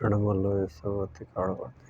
रणमल्लो यशोवती काळवती।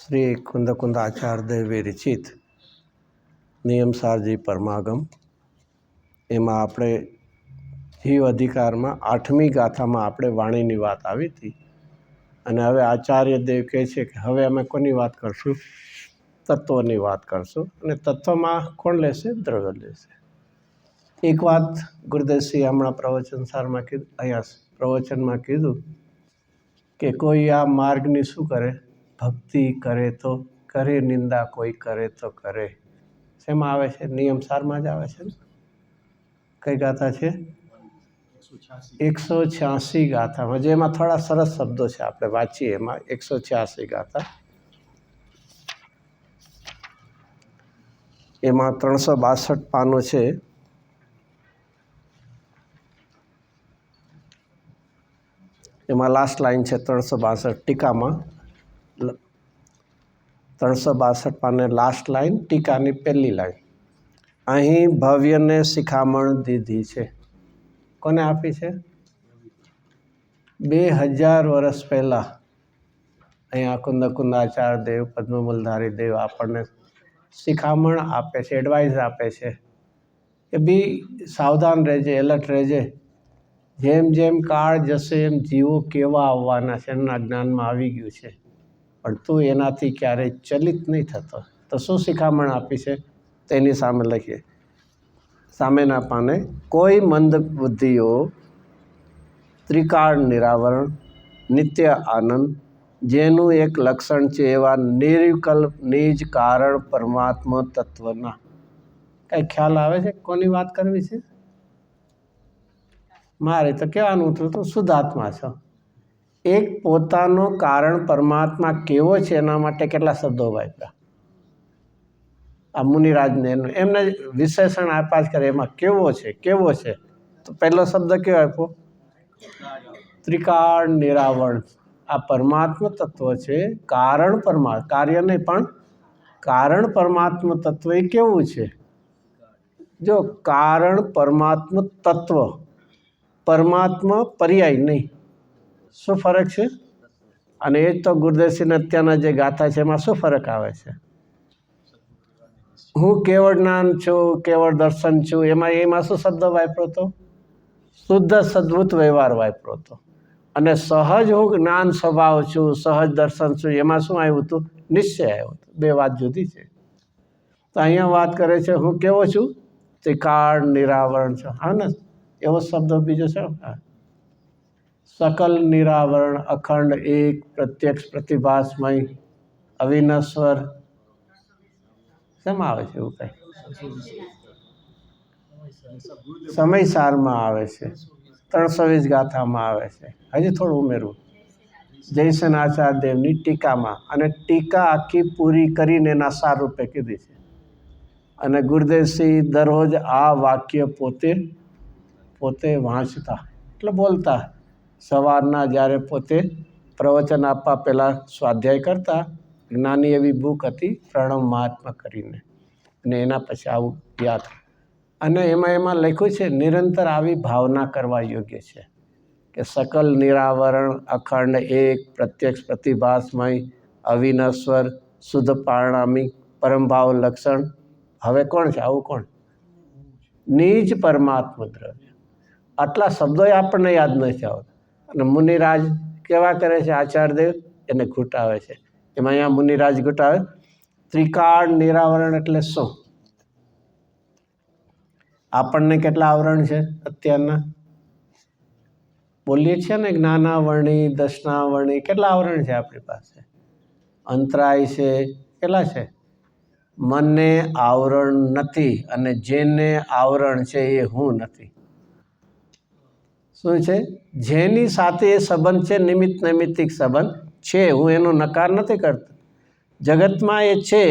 श्री कुंद कुंद आचार्य देव विरचित नियमसारजी परमागम एमां आपणे जीव अधिकार में 8મી गाथा में आपणे वाणीनी वात आवी थी अने हवे आचार्य देव कहे छे कि हवे अमे कोनी वात करशुं? तत्वनी वात करशुं। अने तत्व में कोण लेशे? द्रव्य लेशे। एक बात गुरुदेवश्री हमणां प्रवचन सार में कीधुं, अहींया प्रवचन में कीधुं कि कोई आ मार्गनी शुं करे? भक्ति करे तो करे, निंदा कोई करे तो करे। शेमां आवे छे? नियम सार में ज आवे छे। कई गाथा छे? 186 गाथा में, जेमां थोड़ा सरस शब्दों छे, आपणे वांचीए एमां 186 गाथा। एमां 362 पानो छे। एमां लास्ट लाइन छे 362 टीका में, 362 पाने लास्ट लाइन टीकानी पहली लाइन, अहीं भव्य ने शिखामण दीधी छे। कोने आपी छे? 2000 वर्ष पहला अहींया कुंद कुंद आचार्य देव पद्ममूलधारी देव आपणे शिखामण आपे छे, एडवाइस आपे छे कि भी सावधान रहेजे, एलर्ट रहेजे। जेम जेम काळ जशे एम जीवो केवा आववाना छे एना ज्ञानमां आवी गयुं छे, पण तू एनाथी क्यारेय चलित नहीं थतो। तो शुं शिखामण आपी छे तेनी सामे लखीए, सामेना पाने, कोई मंद बुद्धिओ त्रिकाळ निरावरण नित्य आनंद जेनु एक लक्षण छे एवा निर्विकल्प निज कारण परमात्मा तत्वना। कई ख्याल आवे छे कोनी वात करवी छे? मारे तो कहेवानुं हतुं तो शुद्धात्मा छो। एक पोतानो कारण परमात्मा केवो छे एना माटे केटला शब्दो वापर्या। आ मुनिराजने एमने विशेषण आप्या ज करे, एमां केवो छे, केवो छे, तो पहलो शब्द केवो आप्यो? त्रिकाळ निरावरण। आ परमात्मा तत्व छे, कारण परमात्मा, कार्य नहीं पण कारण परमात्मा तत्व ए केवुं छे? जो कारण परमात्मा तत्व, परमात्मा पर्याय नहीं, शुं फरक छे? अने ए तो गुरुदेवश्रीने अत्यारना जे गाथा छे एमां शुं फरक आवे छे? हूँ केवळ ज्ञान छूं, केवळ दर्शन छूं, एमां शुं शब्द वापरो तो? शुद्ध सद्भुत व्यवहार वापरो तो। अने सहज हूँ ज्ञान स्वभाव छूं, सहज दर्शन छूं, एमां शुं आव्युं हतुं? निश्चय आव्यो हतो। बे वात जुदी छे। तो अहींया वात करे छे हूँ केवो छूं? त्रिकाळ निरावरण छूं। हाँ ने एवो शब्द बीजो छे। हाँ। सकल निरावरण अखंड एक प्रत्यक्ष प्रतिभासमय अविनश्वर। शेमां आवे छे एवुं कांई? समय सार में आवे छे। 320 गाथा में आवे छे। हजी थोड़ुं उमेरવું। जयसेन आचार्य देवनी टीका में, अने टीका आखी पूरी करीने एना सार रूपे कीधी छे। अने गुरुदेवश्री दररोज आ वाक्य पोते पोते वाँचता એટલે बोलता। सवाરના જ્યારે પોતે પ્રવચન આપવા પહેલાં સ્વાધ્યાય કરતા, જ્ઞાની એવી બુક હતી પ્રણવ મહાત્મા કરીને, અને એના પછી આવું યાદ। અને એમાં લખ્યું છે નિરંતર આવી ભાવના કરવા યોગ્ય છે કે सकल निरावरण अखंड एक प्रत्यक्ष प्रतिभासमय अविनश्वर शुद्ध पारणामी परम भाव लक्षण। हवे कोण छे आवुं? कोण? निज परमात्मा द्रव्य। आटला शब्दों आपने याद नहीं आवता। अने मुनिराज केवा करे छे? आचार्य देव एने घूटावे छे। एमां अहींया मुनिराज घूटावे त्रिकाळ निरावरण एटले शुं? आपणने केटला आवरण छे अत्यारना? बोलीए छे ने ज्ञानावरणी, दर्शनावरणी, केटला आवरण छे आपणी पासे? अंतराय छे, केटला छे? मनने आवरण नथी, अने जेने आवरण छे ए हूँ नथी। શું છે? જેની સાથે એ સંબંધ છે નિમિત્ત નૈમિત્તિક સંબંધ છે, હું એનો નકાર નથી કરતો. જગતમાં એ છે,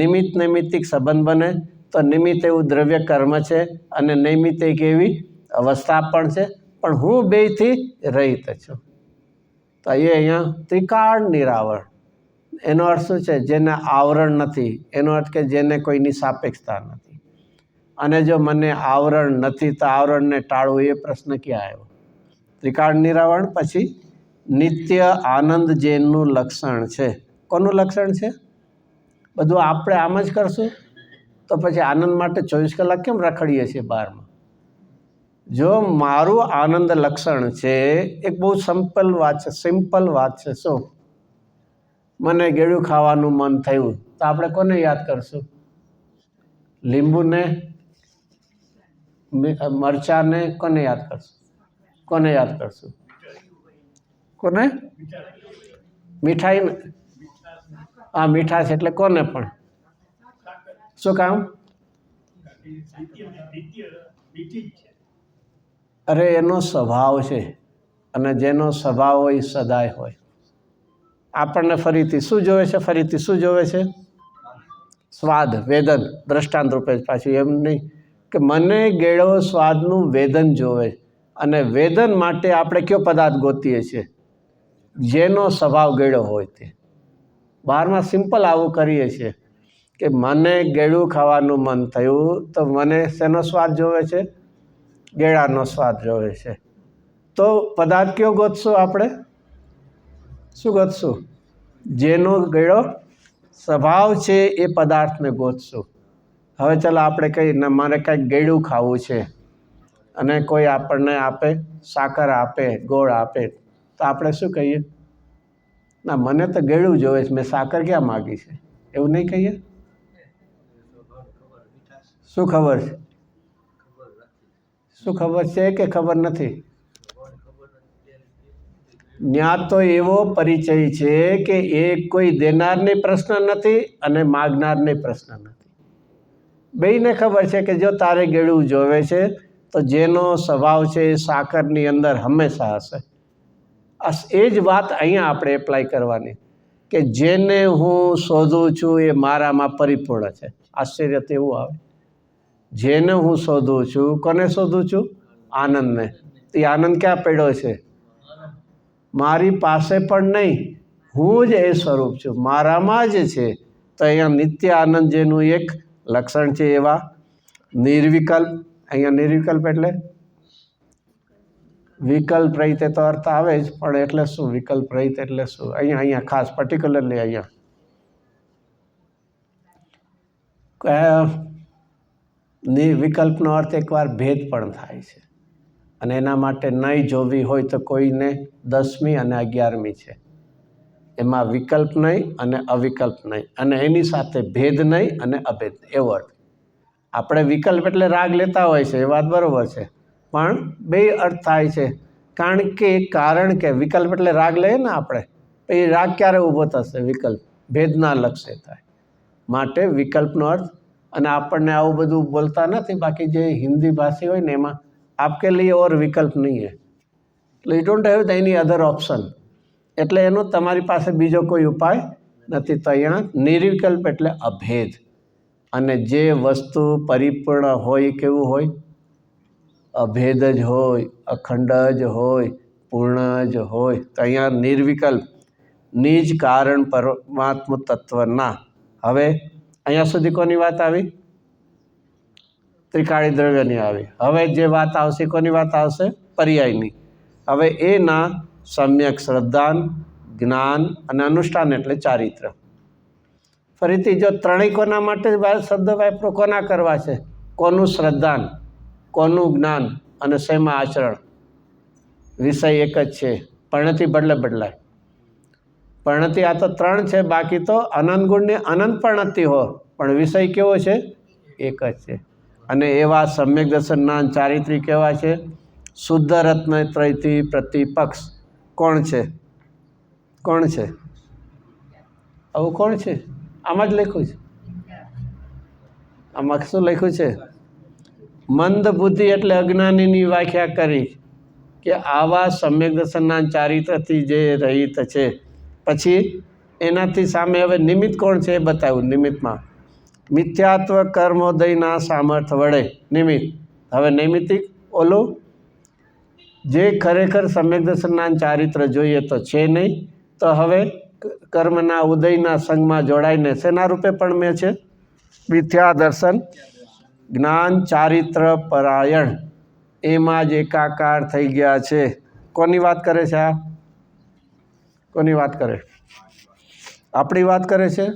નિમિત્ત નૈમિત્તિક સંબંધ બને તો નિમિત્ત એવું દ્રવ્ય કર્મ છે અને નૈમિત્ત એક એવી અવસ્થા પણ છે, પણ હું બેયથી રહિત છું. તો એ અહીંયા ત્રિકાળ નિરાવરણ, એનો અર્થ શું છે? જેને આવરણ નથી, એનો અર્થ કે જેને કોઈની સાપેક્ષતા નથી. અને જો મને આવરણ નથી તો આવરણને ટાળવું એ પ્રશ્ન ક્યાં આવ્યો? ત્રિકાળ નિરાવરણ. પછી નિત્ય આનંદ જેનું લક્ષણ છે. કોનું લક્ષણ છે? બધું આપણે આમ જ કરશું તો પછી આનંદ માટે 24 કલાક કેમ રખડીએ છીએ બહારમાં? જો મારું આનંદ લક્ષણ છે, એક બહુ સિમ્પલ વાત છે. શું? મને ગળ્યું ખાવાનું મન થયું તો આપણે કોને યાદ કરશું? લીંબુને, મરચાને? કોને યાદ કરશું? કોને યાદ કરશું? કોને? મીઠાઈ. હા, મીઠાશ એટલે કોને પણ? શું કામ? અરે એનો સ્વભાવ છે, અને જેનો સ્વભાવ હોય સદાય હોય. આપણને ફરીથી શું જોવે છે? ફરીથી શું જોવે છે? સ્વાદ, વેદન. દ્રષ્ટાંત રૂપે પાછું એમ નહીં કે મને ગેળો સ્વાદનું વેદન જોવે, અને વેદન માટે આપણે કયો પદાર્થ ગોતીએ છીએ? જેનો સ્વભાવ ગેળો હોય તે. બહારમાં સિમ્પલ આવું કરીએ છીએ કે મને ગેળું ખાવાનું મન થયું તો મને શેનો સ્વાદ જોવે છે? ગેળાનો સ્વાદ જોવે છે. તો પદાર્થ કયો ગોતશું આપણે? શું ગોતશું? જેનો ગેળો સ્વભાવ છે એ પદાર્થને ગોતશું. હવે ચાલો આપણે કહીએ ને મારે કાંઈક ગેળું ખાવું છે, અને કોઈ આપણને આપે, સાકર આપે, ગોળ આપે, તો આપણે શું કહીએ? ના, મને તો ગેળું જોવે છે, મેં સાકર ક્યાં માગી છે? એવું નહીં કહીએ? શું ખબર છે? શું ખબર છે કે ખબર નથી? ત્યાં તો એવો પરિચય છે કે એ કોઈ દેનારને પ્રશ્ન નથી અને માગનારને પ્રશ્ન નથી. બેયને ખબર છે કે જો તારે ગેળું જોવે છે તો જેનો સ્વભાવ છે એ સાકરની અંદર હંમેશા હશે. એ જ વાત અહીંયા આપણે એપ્લાય કરવાની કે જેને હું શોધું છું એ મારામાં પરિપૂર્ણ છે. આશ્ચર્ય તો એવું આવે, જેને હું શોધું છું, કોને શોધું છું? આનંદને. એ આનંદ ક્યાં પડ્યો છે? મારી પાસે પણ નહીં, હું જ એ સ્વરૂપ છું, મારામાં જ છે. તો અહીંયા નિત્ય આનંદ જેનું એક લક્ષણ છે એવા નિર્વિકલ્પ. અહીંયા નિર્વિકલ્પ એટલે વિકલ્પ રહિત તો અર્થ આવે જ, પણ એટલે શું? વિકલ્પ રહિત એટલે શું? અહીંયા ખાસ પર્ટિક્યુલરલી અહીંયા વિકલ્પનો અર્થ એકવાર ભેદ પણ થાય છે, અને એના માટે નહીં જોવી હોય તો કોઈને 10મી અને 11મી છે, એમાં વિકલ્પ નહીં અને અવિકલ્પ નહીં, અને એની સાથે ભેદ નહીં અને અભેદ, એવો અર્થ. આપણે વિકલ્પ એટલે રાગ લેતા હોય છે, એ વાત બરાબર છે, પણ બે અર્થ થાય છે. કારણ કે વિકલ્પ એટલે રાગ લઈએ ને આપણે, એ રાગ ક્યારે ઊભો થશે? વિકલ્પ ભેદના લક્ષ્ય થાય માટે વિકલ્પનો અર્થ. અને આપણને આવું બધું બોલતા નથી, બાકી જે હિન્દી ભાષી હોય ને એમાં આપકે લીએ ઓર વિકલ્પ નહીં હે, એટલે you don't have any other option, એટલે એનો તમારી પાસે બીજો કોઈ ઉપાય નથી. તો અહીંયા નિર્વિકલ્પ એટલે અભેદ, અને જે વસ્તુ પરિપૂર્ણ હોય કેવું હોય? અભેદ જ હોય, અખંડ જ હોય, પૂર્ણ જ હોય. તો અહીંયા નિર્વિકલ્પ, નિજ કારણ પરમાત્મ તત્વના. હવે અહીંયા સુધી કોની વાત આવી? ત્રિકાળી દ્રવ્યની આવી. હવે જે વાત આવશે કોની વાત આવશે? પર્યાયની. હવે એના સમ્યક શ્રદ્ધાન, જ્ઞાન અને અનુષ્ઠાન એટલે ચારિત્ર. ફરીથી જો ત્રણેય કોના માટે શબ્દ વાપરો? કોના કરવા છે? કોનું શ્રદ્ધાન, કોનું જ્ઞાન અને શેમાં આચરણ? વિષય એક જ છે, પરિણતિ બદલાય. પરિણતિ આ તો 3 છે, બાકી તો અનંત ગુણની અનંત પરિણતિ હો, પણ વિષય કેવો છે? એક જ છે. અને એવા સમ્યક દર્શન જ્ઞાન ચારિત્રિક કેવા છે? શુદ્ધ રત્નત્રયથી પ્રતિપક્ષ. કોણ છે? કોણ છે આવું? કોણ છે? આમાં જ લખ્યું છે. આમાં શું લખ્યું છે? મંદ બુદ્ધિ એટલે અજ્ઞાનીની વ્યાખ્યા કરી, કે આવા સમ્યક દર્શનના ચારિત્રથી જે રહિત છે. પછી એનાથી સામે હવે નિમિત્ત કોણ છે એ બતાવ્યું. નિમિત્તમાં મિથ્યાત્વ કર્મોદયના સામર્થ્ય વડે નિમિત્ત. હવે નૈમિત્તિક ઓલું જે ખરેખર સમ્યક દર્શનના ચારિત્ર જોઈએ તો છે નહીં, તો હવે કર્મના ઉદયના સંગમાં જોડાઈને શેના રૂપે પણ મેં છે? મિથ્યા દર્શન જ્ઞાન ચારિત્ર પરાયણ એમાં જ એકાકાર થઈ ગયા છે. કોની વાત કરે છે આ? કોની વાત કરે? આપણી વાત કરે છે.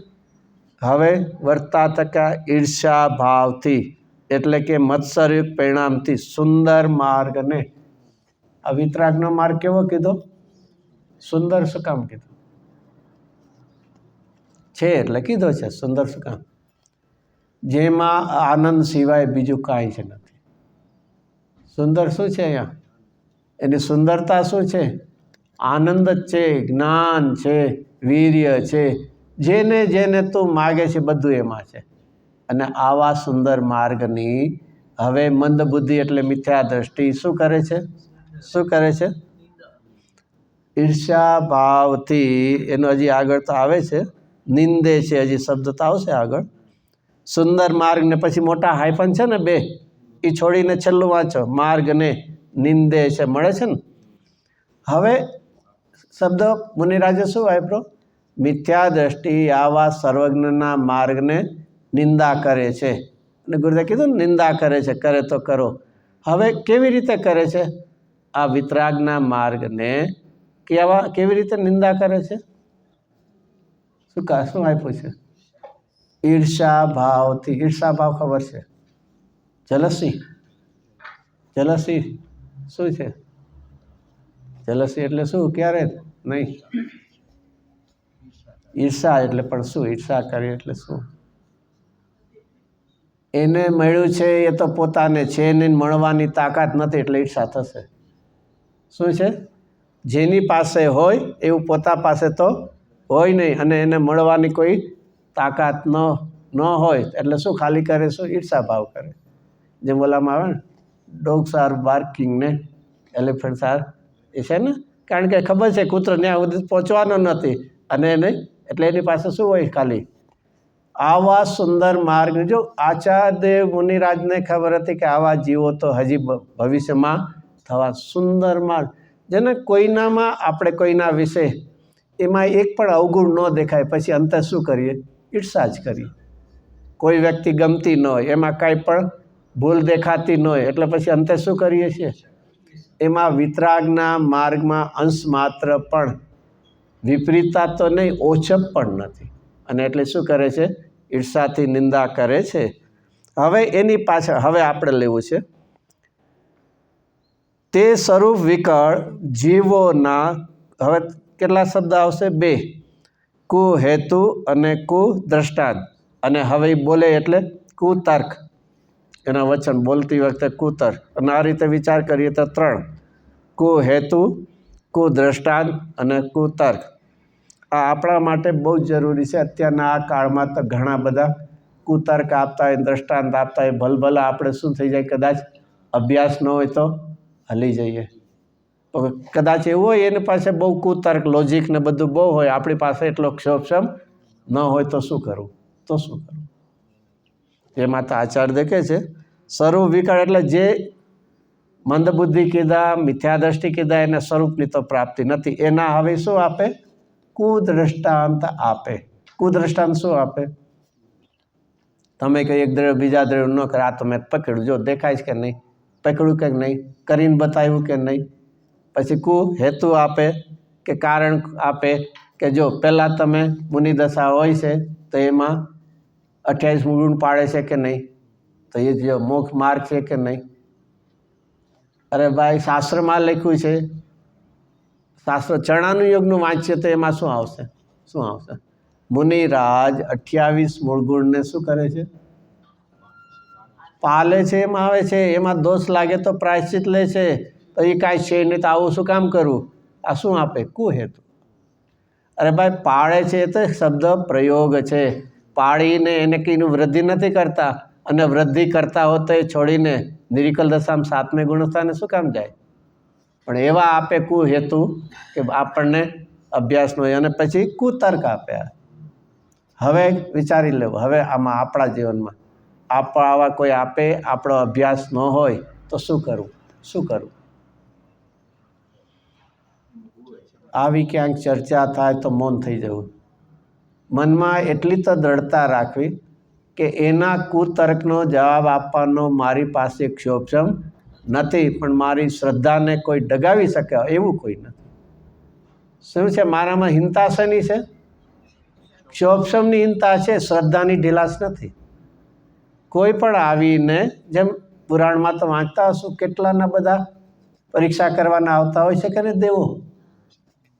હવે વર્તા તકા ઈર્ષા ભાવથી એટલે કે મત્સરયુક્ત પરિણામથી સુંદર માર્ગને, આ વિતરાગનો માર્ગ કેવો કીધો? સુંદર. શું કામ કીધું? છે એટલે કીધો છે સુંદર. શું કામ? જેમાં આનંદ સિવાય બીજું કાંઈ જ નથી. સુંદર શું છે અહીંયા? એની સુંદરતા શું છે? આનંદ જ છે, જ્ઞાન છે, વીર્ય છે. જેને જેને તું માગે છે બધું એમાં છે. અને આવા સુંદર માર્ગની હવે મંદ બુદ્ધિ એટલે મિથ્યા દ્રષ્ટિ શું કરે છે? શું કરે છે? ઈર્ષા ભાવથી, એનો હજી આગળ તો આવે છે, નિંદે છે. હજી શબ્દ તો આવશે આગળ. સુંદર માર્ગ ને પછી મોટા હાઈફન છે ને બે, એ છોડીને છેલ્લું વાંચો. માર્ગને નિંદે છે. મળે છે ને? હવે શબ્દ મુનિરાજે શું વાપરો? મિથ્યા દ્રષ્ટિ આવા સર્વજ્ઞના માર્ગને નિંદા કરે છે. અને ગુરુદેવે કીધું ને નિંદા કરે છે, કરે તો કરો. હવે કેવી રીતે કરે છે? આ વિતરાગના માર્ગને કેવી રીતે નિંદા કરે છે? શું આપ્યું છે? ઈર્ષા ભાવથી. ઈર્ષા ભાવ ખબર છે? જલસી. જલસી શું છે? જલસી એટલે શું? ક્યારે નહીં. ઈર્ષા એટલે પણ શું? ઈર્ષા કરી એટલે શું? એને મળ્યું છે એ તો પોતાને છે, એને મળવાની તાકાત નથી એટલે ઈર્ષા થશે. શું છે? જેની પાસે હોય એવું પોતા પાસે તો હોય નહીં, અને એને મળવાની કોઈ તાકાત ન હોય એટલે શું ખાલી કરે? શું? ઈર્ષા ભાવ કરે. જેમ બોલામાં આવે ને, ડોગ્સ આર બાર્કિંગ ને એલિફન્ટ્સ આર, એ છે ને, કારણ કે ખબર છે કૂતરો ત્યાં સુધી પહોંચવાનો નથી, અને એને એટલે એની પાસે શું હોય? ખાલી. આવા સુંદર માર્ગ, જો આચાર્યદેવ મુનિરાજને ખબર હતી કે આવા જીવો તો હજી ભવિષ્યમાં થવા. સુંદર માર્ગ જેને કોઈનામાં આપણે કોઈના વિશે એમાં એક પણ અવગુણ ન દેખાય, પછી અંતે શું કરીએ? ઈર્ષા જ કરીએ. કોઈ વ્યક્તિ ગમતી ન હોય, એમાં કાંઈ પણ ભૂલ દેખાતી ન હોય, એટલે પછી અંતે શું કરીએ છીએ? એમાં વિતરાગના માર્ગમાં અંશ માત્ર પણ વિપરીતતા તો નહીં, ઓછપ પણ નથી. અને એટલે શું કરે છે? ઈર્ષાથી નિંદા કરે છે. હવે એની પાછળ હવે આપણે લેવું છે તે સ્વરૂપ વિકળ જીવોના. હવે કેટલા શબ્દ આવશે? બે. કુહેતુ અને કુદ્રષ્ટાંત. અને હવે બોલે એટલે કુતર્ક. એના વચન બોલતી વખતે કુતર્ક. અને આ રીતે વિચાર કરીએ તો ત્રણ: કુહેતુ, કુદ્રષ્ટાંત અને કુતર્ક. આ આપણા માટે બહુ જ જરૂરી છે. અત્યારના આ કાળમાં તો ઘણા બધા કુતર્ક આપતા હોય, દ્રષ્ટાંત આપતા હોય. ભલભલા આપણે શું થઈ જાય? કદાચ અભ્યાસ ન હોય તો હલી જઈએ. કદાચ એવું હોય એની પાસે બહુ કુતર્ક, લોજિક ને બધું બહુ હોય, આપણી પાસે એટલો ક્ષોભક્ષમ ન હોય તો શું કરવું? તો શું કરવું? એમાં તો આચાર્ય દેખે છે સ્વરૂપ વિકળ એટલે જે મંદબુદ્ધિ કીધા, મિથ્યા દ્રષ્ટિ કીધા, એને સ્વરૂપની તો પ્રાપ્તિ નથી. એના હવે શું આપે? કુદ્રષ્ટાંત આપે. કુદ્રષ્ટાંત શું આપે? તમે કંઈ એક દ્રવ્ય બીજા દ્રવ્ય ન કરે, આ તો મેં પકડ્યું, જો દેખાય છે કે નહીં, પકડ્યું કે નહીં, કરીને બતાવ્યું કે નહીં. પછી કુ હેતુ આપે કે કારણ આપે કે જો પહેલાં તમે મુનિદશા હોય છે તો એમાં 28 ગુણ પાડે છે કે નહીં, તો એ જે મોક્ષ માર્ગ છે કે નહીં. અરે ભાઈ, શાસ્ત્રમાં લખ્યું છે, શાસ્ત્ર ચણાનું યોગનું વાંચીએ તો એમાં શું આવશે? શું આવશે? મુનિરાજ 28 મૂળ ગુણને શું કરે છે? પાલે છે. એમાં આવે છે, એમાં દોષ લાગે તો પ્રાયશ્ચિત લે છે. તો એ કાંઈ છે નહીં, તો આવું શું કામ કરવું? આ શું આપે? કુહેતુ. અરે ભાઈ, પાળે છે એ તો શબ્દ પ્રયોગ છે. પાળીને એને કંઈનું વૃદ્ધિ નથી કરતા, અને વૃદ્ધિ કરતા હોત તો એ છોડીને નિરિકલ દશામાં 7મે ગુણસ્થાને શું કામ જાય? પણ એવા આપે કુહેતુ કે આપણને અભ્યાસ ન હોય, અને પછી કુતર્ક આપ્યા. હવે વિચારી લેવું, હવે આમાં આપણા જીવનમાં આવા કોઈ આપે, આપણો અભ્યાસ ન હોય તો શું કરવું? શું કરવું? આવી ક્યાંક ચર્ચા થાય તો મૌન થઈ જવું. મનમાં એટલી તો દ્રઢતા રાખવી કે એના કુતર્કનો જવાબ આપવાનો મારી પાસે ક્ષોભક્ષમ નથી, પણ મારી શ્રદ્ધાને કોઈ ડગાવી શકે એવું કોઈ નથી. શું છે મારામાં હિંતા શેની છે? ક્ષોભક્ષમની હિંતા છે, શ્રદ્ધાની ઢીલાસ નથી. કોઈ પણ આવીને, જેમ પુરાણમાં તો વાંચતા હશું, કેટલાના બધા પરીક્ષા કરવાના આવતા હોય છે કે નહીં દેવો?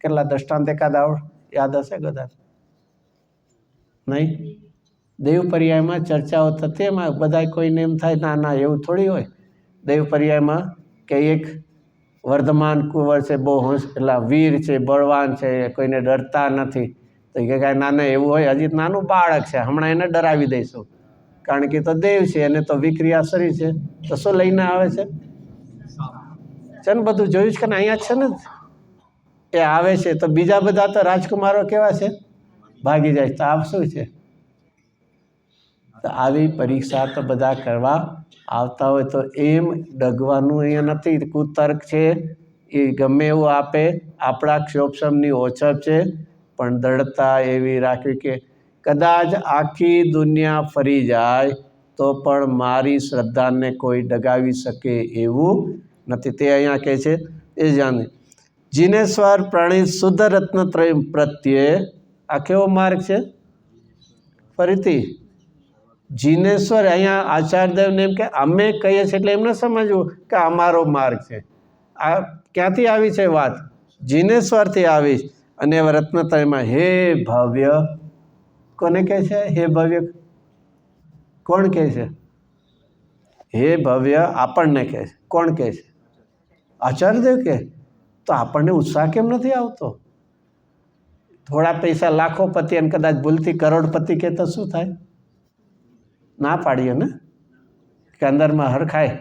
કેટલા દ્રષ્ટાંત એકાદ યાદ હશે કદાચ? નહીં? દેવ પર્યાયમાં ચર્ચાઓ થતી, એમાં બધા કોઈને એમ થાય ના ના એવું થોડી હોય. દેવ પર્યાયમાં કે એક વર્ધમાન કુંવર છે, બહુ એટલે વીર છે, બળવાન છે, કોઈને ડરતા નથી, તો કે કાંઈ ના ના એવું હોય, હજી નાનું બાળક છે, હમણાં એને ડરાવી દઈશું, કારણ કે તો દેવ છે, એને તો વિક્રિયા શરીર છે, તો શું લઈને આવે છે? છે ને બધું જોયું છે કે અહીંયા છે ને એ આવે છે. તો બીજા બધા તો રાજકુમારો કેવા છે? ભાગી જાય. તો આપ શું છે? તો આવી પરીક્ષા તો બધા કરવા આવતા હોય, તો એમ ડગવાનું અહીંયા નથી. કુતર્ક છે એ ગમે એવું આપે, આપણા ક્ષોભક્ષમની ઓછપ છે, પણ દ્રઢતા એવી રાખવી કે કદાચ આખી દુનિયા ફરી જાય તો પણ મારી શ્રદ્ધાને કોઈ ડગાવી શકે એવું નથી. તે અહીંયા કહે છે એ જાણે જીનેશ્વર પ્રણિત શુદ્ધ રત્નત્રય પ્રત્યે આ કેવો માર્ગ છે? ફરીથી જીનેશ્વર, અહીંયા આચાર્યદેવને એમ કે અમે કહીએ છીએ એટલે એમને સમજવું કે અમારો માર્ગ છે. આ ક્યાંથી આવી છે વાત? જીનેશ્વરથી આવી. અને રત્નત્રયમાં હે ભવ્ય, કોને કહે છે હે ભવ્ય? કોણ કહે છે હે ભવ્ય? આપણને કહે છે. કોણ કહે છે? આચાર્યદેવ કહે. તો આપણને ઉત્સાહ કેમ નથી આવતો? થોડા પૈસા લાખોપતિ અને કદાચ ભૂલથી કરોડપતિ કે તો શું થાય? ના પાડીએ ને કે અંદરમાં હરખાય,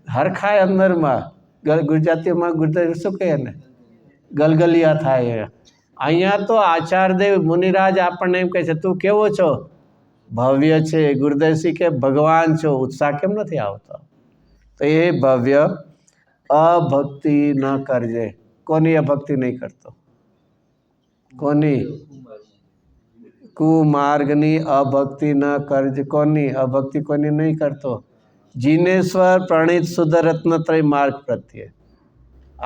હરખાય અંદરમાં. ગુજરાતીમાં ગુજરાતી શું કહે ને? ગલગલિયા થાય. અહીંયા તો આચાર્યદેવ મુનિરાજ આપણને એમ કહે છે તું કેવો છો? ભવ્ય છે. ગુરુદેવસિંહ કે ભગવાન છો. ઉત્સાહ કેમ નથી આવતો? તો એ ભવ્ય અભક્તિ ન કરજે. કોની અભક્તિ નહીં કરતો? કોની? કુમાર્ગની અભક્તિ ન કરજે. કોની અભક્તિ? કોની નહીં કરતો? જીનેશ્વર પ્રણિત શુદ્ધ રત્નત્રય માર્ગ પ્રત્યે,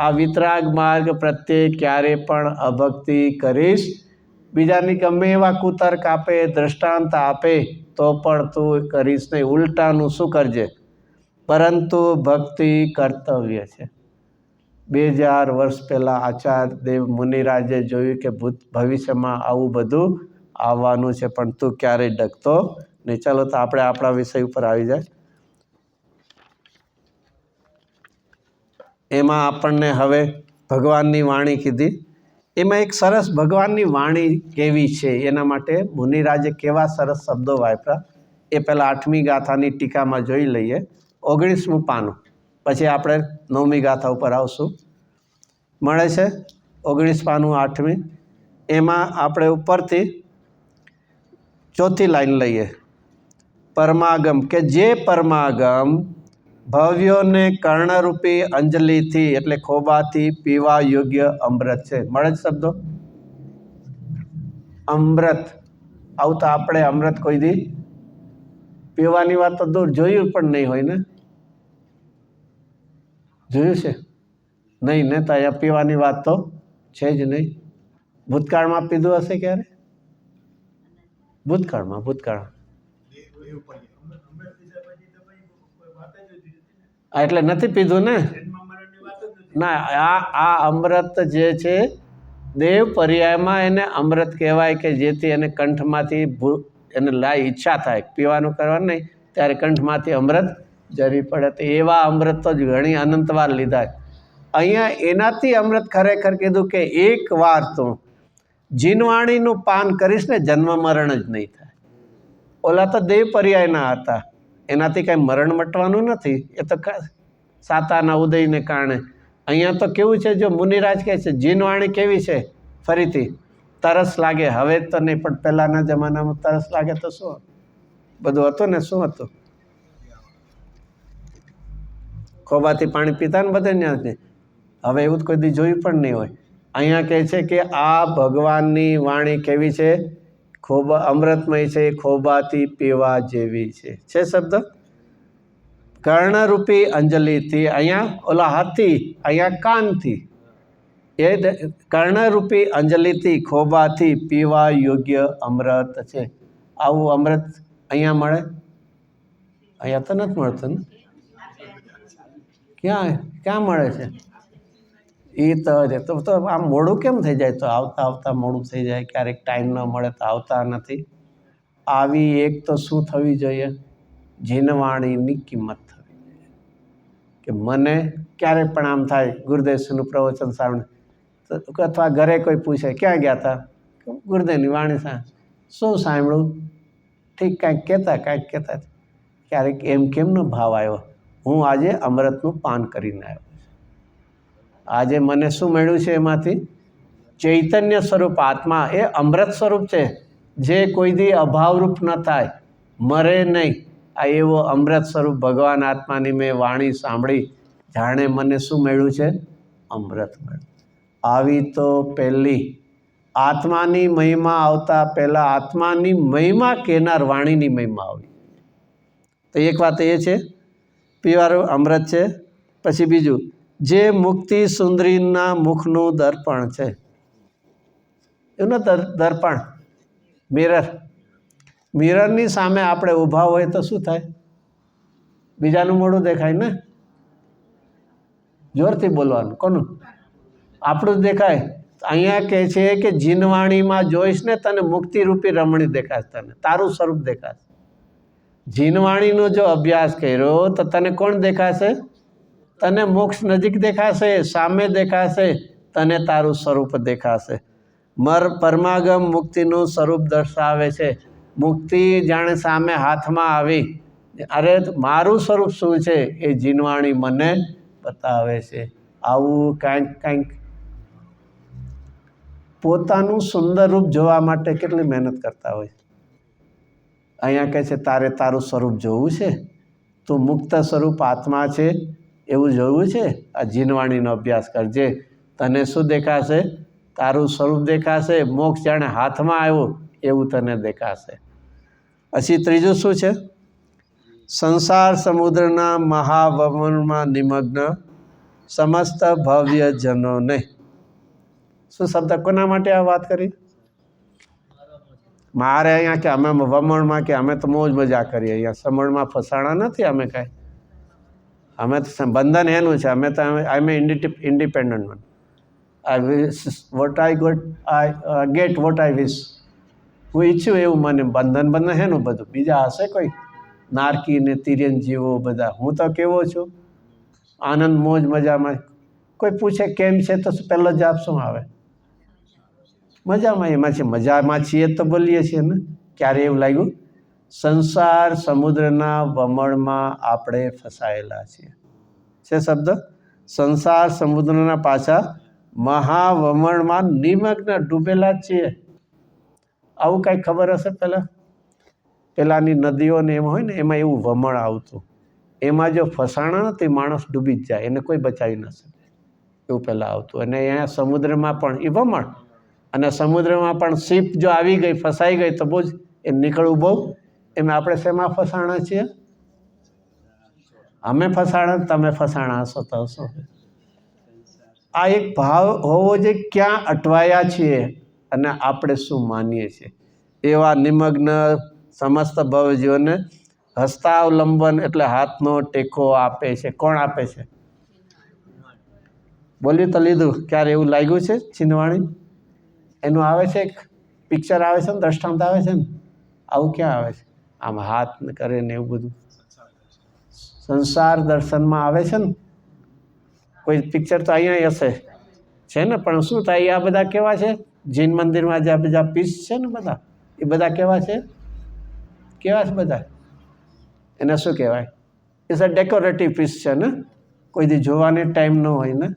આ વિતરાગ માર્ગ પ્રત્યે ક્યારે પણ અભક્તિ કરીશ. બીજાની ગમે એવા કુતર્ક આપે, દ્રષ્ટાંત આપે, તો પણ તું કરીશ નહીં. ઉલટાનું શું કરજે? પરંતુ ભક્તિ કર્તવ્ય છે. 2000 વર્ષ પહેલાં આચાર્યદેવ મુનિરાજે જોયું કે ભવિષ્યમાં આવું બધું આવવાનું છે, પણ તું ક્યારેય ડગતો નહીં. ચાલો તો આપણે આપણા વિષય ઉપર આવી જાય. એમાં આપણને હવે ભગવાનની વાણી કીધી. એમાં એક સરસ ભગવાનની વાણી કેવી છે એના માટે મુનિરાજે કેવા સરસ શબ્દો વાપર્યા એ પહેલાં 8મી ગાથાની ટીકામાં જોઈ લઈએ. 19મું પાનું, પછી આપણે 9મી ગાથા ઉપર આવશું. મળે છે 19 પાનું 8મી. એમાં આપણે ઉપરથી 4થી લાઈન લઈએ. પરમાગમ, કે જે પરમાગમ ભવ્યોને કર્ણરૂપી અંજલિથી એટલે ખોબાથી પીવા યોગ્ય અમૃત છે. મળે જ શબ્દો? અમૃત. આવું તો આપણે અમૃત કોઈ દી પીવાની વાત તો દૂર, જોયું પણ નહીં હોય ને? જોયું છે? નહીં ને? તો અહીંયા પીવાની વાત તો છે જ નહીં. ભૂતકાળમાં પીધું હશે ક્યારે? ભૂતકાળમાં એટલે નથી પીધું ને? ના, આ અમૃત જે છે દેવ પર્યાયમાં એને અમૃત કહેવાય કે જેથી એને કંઠમાંથી એને લાય ઈચ્છા થાય પીવાનું કરવાનું નહીં, ત્યારે કંઠમાંથી અમૃત જરી પડે. તો એવા અમૃત તો જ ઘણી અનંતવાર લીધા. અહીંયા એનાથી અમૃત ખરેખર કીધું કે એક વાર તું જીનવાણીનું પાન કરીશ ને જન્મ મરણ જ નહીં થાય. ઓલા તો દેવ પર્યાયના હતા, એનાથી કાંઈ મરણ મટવાનું નથી. એ તો સાતાના ઉદયને કારણે. અહીંયા તો કેવું છે, જો મુનિરાજ કહે છે જીનવાણી કેવી છે, ફરીથી તરસ લાગે. હવે તો નહીં, પણ પહેલાંના જમાનામાં તરસ લાગે તો શું બધું હતું ને, શું હતું? ખોબાથી પાણી પીતા ને બધે ત્યાંથી. હવે એવું જ કોઈ દી જોયું પણ નહીં હોય. અહીંયા કહે છે કે આ ભગવાનની વાણી કેવી છે, ખોબા અમૃતમય છે, ખોબાથી પીવા જેવી છે. છે શબ્દ કર્ણરૂપી અંજલિથી. અહીંયા ઓલા હાથથી, અહીંયા કાનથી. એ કર્ણરૂપી અંજલિથી ખોબાથી પીવા યોગ્ય અમૃત છે. આવું અમૃત અહીંયા મળે? અહીંયા તો નથી મળતું ને. ક્યાં ક્યાં મળે છે? એ તો આમ મોડું કેમ થઈ જાય? તો આવતા આવતા મોડું થઈ જાય, ક્યારેક ટાઈમ ન મળે તો આવતા નથી. આવી એક તો શું થવી જોઈએ? જીનવાણીની કિંમત થવી જોઈએ. કે મને ક્યારેક પણ આમ થાય ગુરુદેવનું પ્રવચન સાંભળે, અથવા ઘરે કોઈ પૂછે ક્યાં ગયા હતા, ગુરુદેવની વાણી શું સાંભળ્યું, ઠીક કાંઈક કહેતા. ક્યારેક એમ કેમનો ભાવ આવ્યો? હું આજે અમૃતનું પાન કરીને આવ્યો. આજે મને શું મળ્યું છે? એમાંથી ચૈતન્ય સ્વરૂપ આત્મા, એ અમૃત સ્વરૂપ છે, જે કોઈ દી અભાવરૂપ ન થાય, મરે નહીં. આ એવો અમૃત સ્વરૂપ ભગવાન આત્માની મેં વાણી સાંભળી, જાણે મને શું મળ્યું છે? અમૃત મળ્યું. આવી તો પહેલી આત્માની મહિમા આવતા પહેલાં આત્માની મહિમા કહેનાર વાણીની મહિમા આવી. તો એક વાત એ છે, પીવાનું અમૃત છે. પછી બીજું, જે મુક્તિ સુંદરીના મુખનું દર્પણ છે. એનું દર્પણ, મિરરની સામે આપણે ઊભા હોય તો શું થાય? બીજાનું મોઢું દેખાય ને. જોરથી બોલવાનું. કોનું? આપણું જ દેખાય. અહીંયા કહે છે કે જીનવાણીમાં જોઈશ ને તને મુક્તિરૂપી રમણી દેખાશે, તને તારું સ્વરૂપ દેખાશે. જીનવાણીનો જો અભ્યાસ કર્યો તો તને કોણ દેખાશે? તને મોક્ષ નજીક દેખાશે, સામે દેખાશે, તને તારું સ્વરૂપ દેખાશે. પરમાગમ મુક્તિનું સ્વરૂપ દર્શાવે છે. મુક્તિ જાણે સામે હાથમાં આવી. અરે મારું સ્વરૂપ શું છે એ જીનવાણી મને બતાવે છે. આવું કાંઈક પોતાનું સુંદર રૂપ જોવા માટે કેટલી મહેનત કરતા હોય. અહીંયા કહે છે તારે તારું સ્વરૂપ જોવું છે, તું મુક્ત સ્વરૂપ આત્મા છે એવું જોવું છે, આ જીનવાણીનો અભ્યાસ કરજે. તને શું દેખાશે? તારું સ્વરૂપ દેખાશે. મોક્ષ જાણે હાથમાં આવ્યો એવું તને દેખાશે. પછી ત્રીજું શું છે? સંસાર સમુદ્રના મહાવમનમાં નિમગ્ન સમસ્ત ભવ્યજનોને. શું શબ્દ કોના માટે આ વાત કરી? મારે અહીંયા કે અમે વમણમાં કે અમે તો મોજ મજા કરીએ, અહીંયા સમણમાં ફસાણા નથી અમે કાંઈ. અમે તો બંધન એનું છે, અમે તો I may independent one. What I get what I wish. હું ઈચ્છું એવું મને. બંધન હેનું બધું? બીજા હશે કોઈ નારકી ને તિર્યન જીવો બધા. હું તો કેવો છું? આનંદ મોજ મજામાં. કોઈ પૂછે કેમ છે તો પહેલો જવાબ શું આવે? મજામાં. એમાં છે મજામાં છીએ તો બોલીએ છીએ ને. ક્યારે એવું લાગ્યું? સંસાર સમુદ્રના વમળમાં આપણે ફસાયેલા છીએ. છે શબ્દ સંસાર સમુદ્રના પાછા મહાવમળમાં નિમગ્ન ડૂબેલા છીએ. આવું કાંઈ ખબર હશે? પહેલાંની નદીઓ ને એમ હોય ને, એમાં એવું વમળ આવતું. એમાં જો ફસાણા નથી માણસ ડૂબી જ જાય, એને કોઈ બચાવી ન શકે. એવું પહેલાં આવતું. અને અહીંયા સમુદ્રમાં પણ એ વમળ, અને સમુદ્રમાં પણ શીપ જો આવી ગઈ, ફસાઈ ગઈ તો બહુ જ એ નીકળવું બહુ. એમાં આપણે શેમાં ફસાણા છીએ? અમે ફસાણા, તમે ફસાણા હશો તો હશો. આ એક ભાવ હોવો જોઈએ, ક્યાં અટવાયા છીએ અને આપણે શું માનીએ છીએ. એવા નિમગ્ન સમસ્ત ભવજીવોને હસ્તાવલંબન એટલે હાથનો ટેકો આપે છે. કોણ આપે છે? બોલ્યું તો લીધું. ક્યારે એવું લાગ્યું છે? છીનવાણી એનું આવે છે, એક પિક્ચર આવે છે ને, દ્રષ્ટાંત આવે છે ને. આવું ક્યાં આવે છે? આમ હાથ કરે ને એવું બધું સંસાર દર્શનમાં આવે છે ને. કોઈ પિક્ચર તો અહીંયા હશે છે ને, પણ શું થાય? આ બધા કેવા છે? જૈન મંદિરમાં જે બધા પીસ છે ને, બધા એ બધા કેવા છે? કેવા છે બધા? એને શું કહેવાય? ઇટ્સ અ ડેકોરેટિવ પીસ છે ને. કોઈ દી જોવાને ટાઈમ ન હોય ને,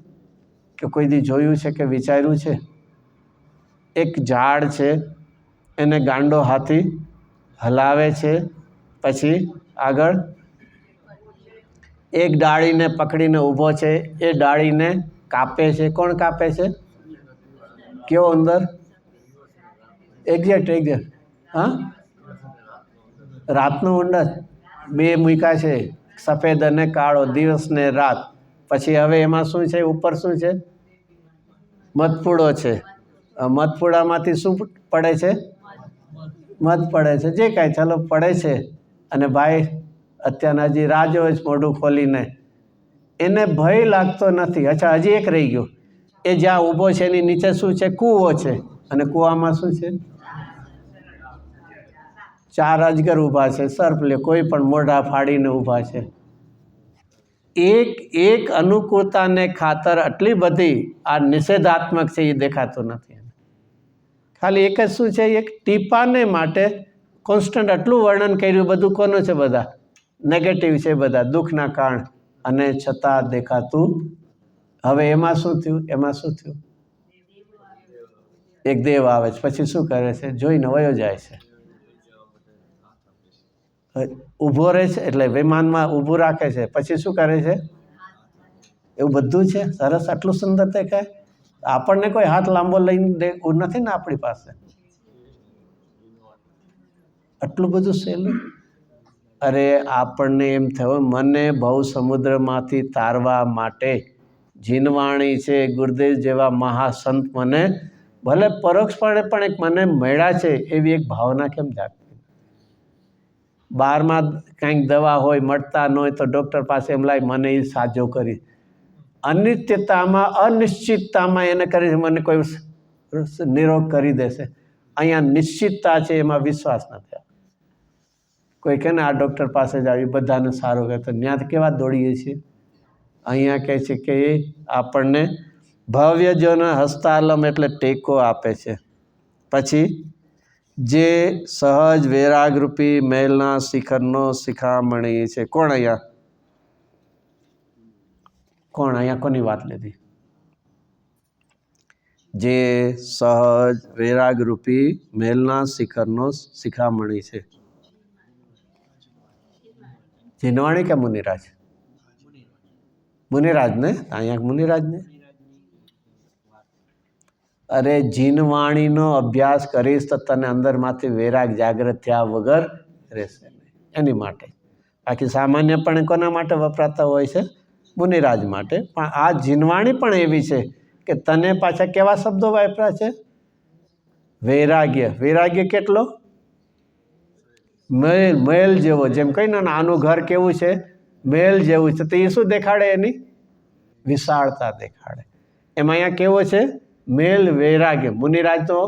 કે કોઈ દી જોયું છે કે વિચાર્યું છે? એક ઝાડ છે, એને ગાંડો હાથી હલાવે છે, પછી આગળ એક ડાળીને પકડીને ઊભો છે, એ ડાળીને કાપે છે. કોણ કાપે છે? કયો અંદર? એક્ઝેક્ટ. હા, રાતનો ઉંદર. બે મૂક્યા છે, સફેદ અને કાળો, દિવસ ને રાત. પછી હવે એમાં શું છે? ઉપર શું છે? મધપૂડો છે. મધપૂડામાંથી શું પડે છે? મધ પડે છે. જે કાંઈ ચાલો પડે છે. અને ભાઈ અત્યારના હજી રાહ જોવે છે મોઢું ખોલીને, એને ભય લાગતો નથી. અચ્છા, હજી એક રહી ગયું. એ જ્યાં ઊભો છે એની નીચે શું છે? કૂવો છે. અને કૂવામાં શું છે? 4 અજગર ઊભા છે. સર્પ લે, કોઈ પણ મોઢા ફાડીને ઊભા છે. એક અનુકૂળતાને ખાતર આટલી બધી આ નિષેધાત્મક છે એ દેખાતું નથી. ખાલી એક જ શું છે? એક ટીપાને માટે કોન્સ્ટન્ટ આટલું વર્ણન કર્યું. બધું કોનું છે? બધા નેગેટિવ છે, બધા દુઃખના કારણ. અને છતાં દેખાતું. હવે એમાં શું થયું? એક દેવ આવે છે, પછી શું કરે છે? જોઈને વયો જાય છે. ઊભો રહે છે એટલે વિમાનમાં ઊભું રાખે છે, પછી શું કરે છે? એવું બધું છે. સરસ, આટલું સુંદર દેખાય. આપણને કોઈ હાથ લાંબો લઈને નથી ને આપણી પાસે. આટલું બધું સહેલું. અરે આપણને એમ થયું મને ભવ સમુદ્રમાંથી તારવા માટે જીનવાણી છે, ગુરુદેવ જેવા મહાસંત મને ભલે પરોક્ષપણે પણ એક મને મળ્યા છે, એવી એક ભાવના કેમ જાગતી? બહારમાં કંઈક દવા હોય, મળતા ન હોય તો ડૉક્ટર પાસે એમ લાય મને એ સાજો કરી. અનિત્યતામાં, અનિશ્ચિતતામાં એને કરી મને કોઈ નિરોગ કરી દેશે. અહીંયા નિશ્ચિતતા છે, એમાં વિશ્વાસ નથી. કોઈ કહે ને આ ડૉક્ટર પાસે જ આવી બધાને સારું કહે તો ત્યાં કેવા દોડીએ છીએ. અહીંયા કહે છે કે એ આપણને ભવ્યજોને હસ્તાલમ એટલે ટેકો આપે છે. પછી જે સહજ વૈરાગરૂપી મહેલના શિખરનો શિખામણી છે. કોણ અહીંયા કોની વાત લીધી? જે સહજ વૈરાગરૂપી મહેલના શિખરનો શિખામણી છે. જીનવાણી કે મુનિરાજ? મુનિરાજ ને. અહીંયા મુનિરાજ ને. અરે જીનવાણીનો અભ્યાસ કરીશ તો તને અંદરમાંથી વૈરાગ જાગૃત થયા વગર રહેશે નહીં. એની માટે. બાકી સામાન્યપણે કોના માટે વપરાતા હોય છે? મુનિરાજ માટે. પણ આ જીનવાણી પણ એવી છે કે તને પાછા કેવા શબ્દો વાપર્યા છે? વૈરાગ્ય. વૈરાગ્ય કેટલો? મહેલ જેવો. જેમ કહી ને આનું ઘર કેવું છે? મહેલ જેવું છે. તો એ શું દેખાડે? એની વિશાળતા દેખાડે. એમાં અહીંયા કેવો છે? મહેલ. વૈરાગ્ય. મુનિરાજનો